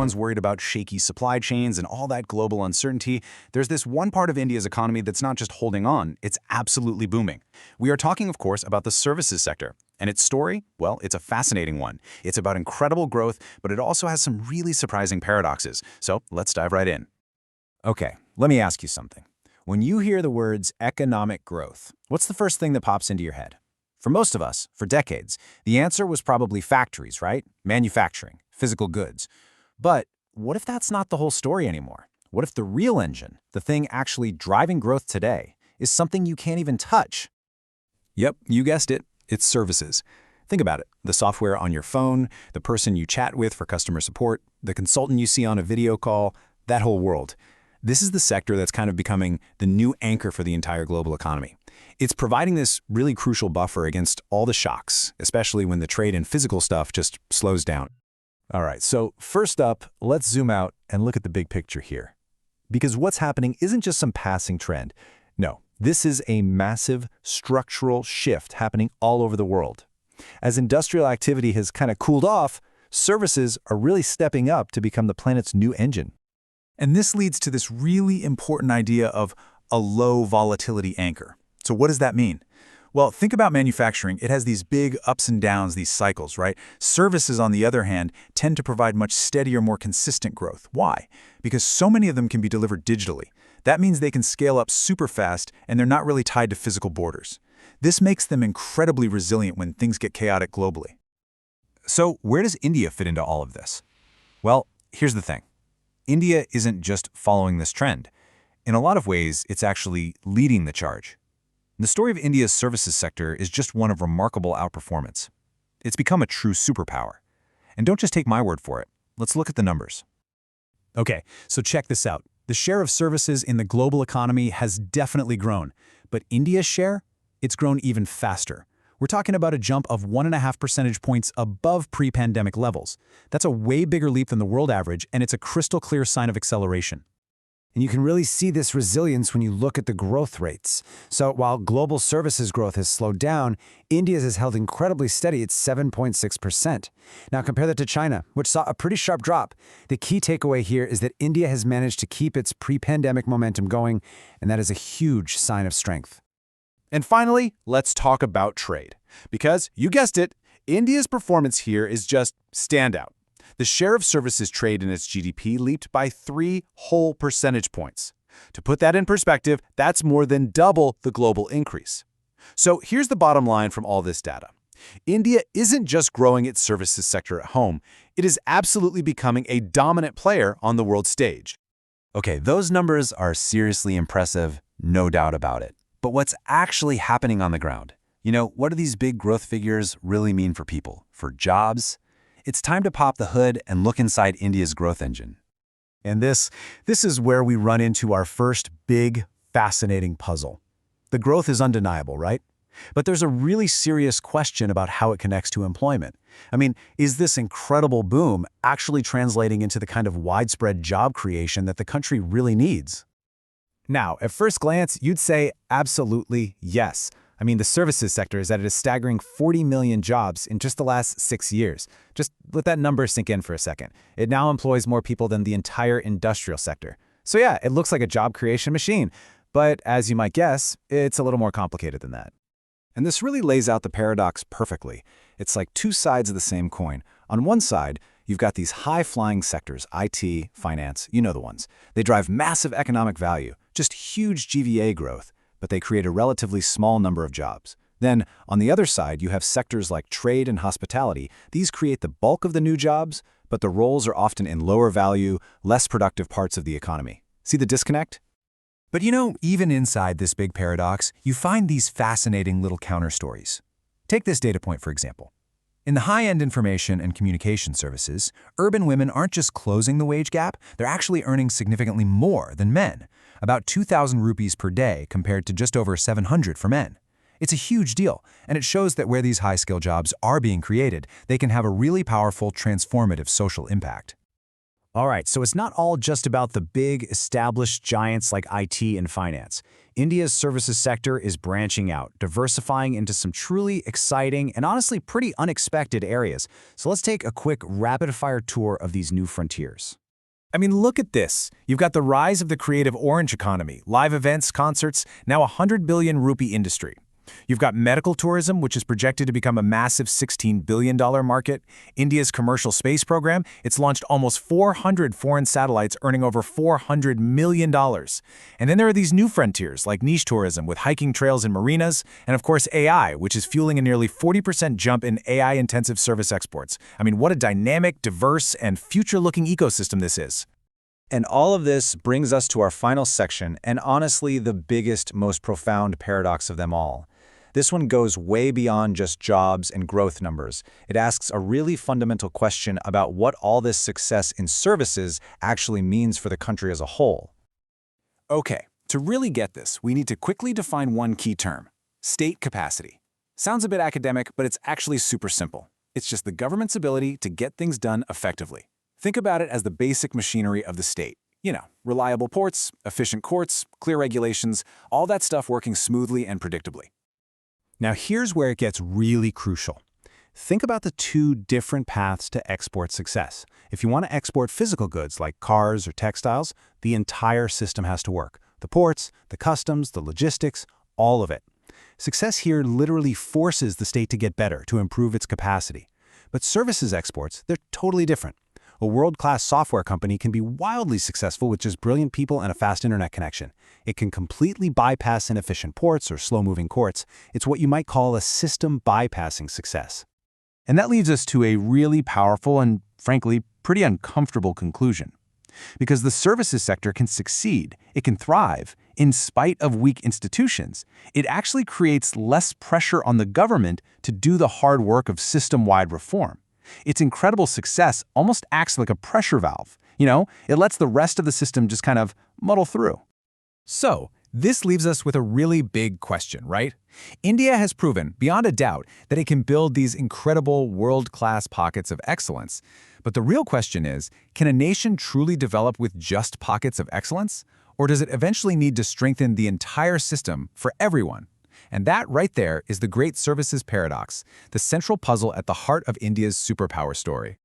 everyone's worried about shaky supply chains and all that global uncertainty, there's this one part of India's economy that's not just holding on, it's absolutely booming. We are talking, of course, about the services sector. And its story? Well, it's a fascinating one. It's about incredible growth, but it also has some really surprising paradoxes. So let's dive right in. Okay, let me ask you something. When you hear the words economic growth, what's the first thing that pops into your head? For most of us, for decades, the answer was probably factories, right? Manufacturing, physical goods. But what if that's not the whole story anymore? What if the real engine, the thing actually driving growth today, is something you can't even touch? Yep, you guessed it. It's services. Think about it. The software on your phone, the person you chat with for customer support, the consultant you see on a video call, that whole world. This is the sector that's kind of becoming the new anchor for the entire global economy. It's providing this really crucial buffer against all the shocks, especially when the trade in physical stuff just slows down. All right, so first up, let's zoom out and look at the big picture here. Because what's happening isn't just some passing trend. No, this is a massive structural shift happening all over the world. As industrial activity has kind of cooled off, services are really stepping up to become the planet's new engine. And this leads to this really important idea of a low-volatility anchor. So what does that mean? Well, think about manufacturing. It has these big ups and downs, these cycles, right? Services, on the other hand, tend to provide much steadier, more consistent growth. Why? Because so many of them can be delivered digitally. That means they can scale up super fast, and they're not really tied to physical borders. This makes them incredibly resilient when things get chaotic globally. So where does India fit into all of this? Well, here's the thing. India isn't just following this trend. In a lot of ways, it's actually leading the charge. The story of India's services sector is just one of remarkable outperformance. It's become a true superpower. And don't just take my word for it. Let's look at the numbers. Okay, so check this out. The share of services in the global economy has definitely grown. But India's share? It's grown even faster. We're talking about a jump of 1.5 percentage points above pre-pandemic levels. That's a way bigger leap than the world average, and it's a crystal clear sign of acceleration. And you can really see this resilience when you look at the growth rates. So while global services growth has slowed down, India's has held incredibly steady at 7.6%. Now compare that to China, which saw a pretty sharp drop. The key takeaway here is that India has managed to keep its pre-pandemic momentum going, and that is a huge sign of strength. And finally, let's talk about trade. Because, you guessed it, India's performance here is just standout. The share of services trade in its GDP leaped by 3 whole percentage points. To put that in perspective, that's more than double the global increase. So here's the bottom line from all this data. India isn't just growing its services sector at home, it is absolutely becoming a dominant player on the world stage. Okay, those numbers are seriously impressive, no doubt about it. But what's actually happening on the ground? What do these big growth figures really mean for people, for jobs? It's time to pop the hood and look inside India's growth engine. And this is where we run into our first big, fascinating puzzle. The growth is undeniable, right? But there's a really serious question about how it connects to employment. I mean, is this incredible boom actually translating into the kind of widespread job creation that the country really needs? Now, at first glance, you'd say absolutely yes. I mean, the services sector is at a staggering 40 million jobs in just the last 6 years. Just let that number sink in for a second. It now employs more people than the entire industrial sector. So yeah, it looks like a job creation machine. But as you might guess, it's a little more complicated than that. And this really lays out the paradox perfectly. It's like two sides of the same coin. On one side, you've got these high-flying sectors, IT, finance, you know the ones. They drive massive economic value, just huge GVA growth, but they create a relatively small number of jobs. Then, on the other side, you have sectors like trade and hospitality. These create the bulk of the new jobs, but the roles are often in lower value, less productive parts of the economy. See the disconnect? But even inside this big paradox, you find these fascinating little counter-stories. Take this data point, for example. In the high-end information and communication services, urban women aren't just closing the wage gap, they're actually earning significantly more than men, about 2,000 rupees per day compared to just over 700 for men. It's a huge deal, and it shows that where these high-skill jobs are being created, they can have a really powerful, transformative social impact. All right, so it's not all just about the big, established giants like IT and finance. India's services sector is branching out, diversifying into some truly exciting and honestly pretty unexpected areas. So let's take a quick rapid-fire tour of these new frontiers. I mean, look at this. You've got the rise of the creative orange economy, live events, concerts, now a 100 billion rupee industry. You've got medical tourism, which is projected to become a massive $16 billion market. India's commercial space program, it's launched almost 400 foreign satellites, earning over $400 million. And then there are these new frontiers, like niche tourism with hiking trails and marinas, and of course AI, which is fueling a nearly 40% jump in AI-intensive service exports. I mean, what a dynamic, diverse, and future-looking ecosystem this is. And all of this brings us to our final section, and honestly the biggest, most profound paradox of them all. This one goes way beyond just jobs and growth numbers. It asks a really fundamental question about what all this success in services actually means for the country as a whole. Okay, to really get this, we need to quickly define one key term: state capacity. Sounds a bit academic, but it's actually super simple. It's just the government's ability to get things done effectively. Think about it as the basic machinery of the state. You know, reliable ports, efficient courts, clear regulations, all that stuff working smoothly and predictably. Now here's where it gets really crucial. Think about the two different paths to export success. If you want to export physical goods like cars or textiles, the entire system has to work. The ports, the customs, the logistics, all of it. Success here literally forces the state to get better, to improve its capacity. But services exports, they're totally different. A world-class software company can be wildly successful with just brilliant people and a fast internet connection. It can completely bypass inefficient ports or slow-moving courts. It's what you might call a system bypassing success. And that leads us to a really powerful and, frankly, pretty uncomfortable conclusion. Because the services sector can succeed, it can thrive, in spite of weak institutions. It actually creates less pressure on the government to do the hard work of system-wide reform. Its incredible success almost acts like a pressure valve. You know, it lets the rest of the system just kind of muddle through. So, this leaves us with a really big question, right? India has proven, beyond a doubt, that it can build these incredible world-class pockets of excellence. But the real question is, can a nation truly develop with just pockets of excellence? Or does it eventually need to strengthen the entire system for everyone? And that right there is the great services paradox, the central puzzle at the heart of India's superpower story.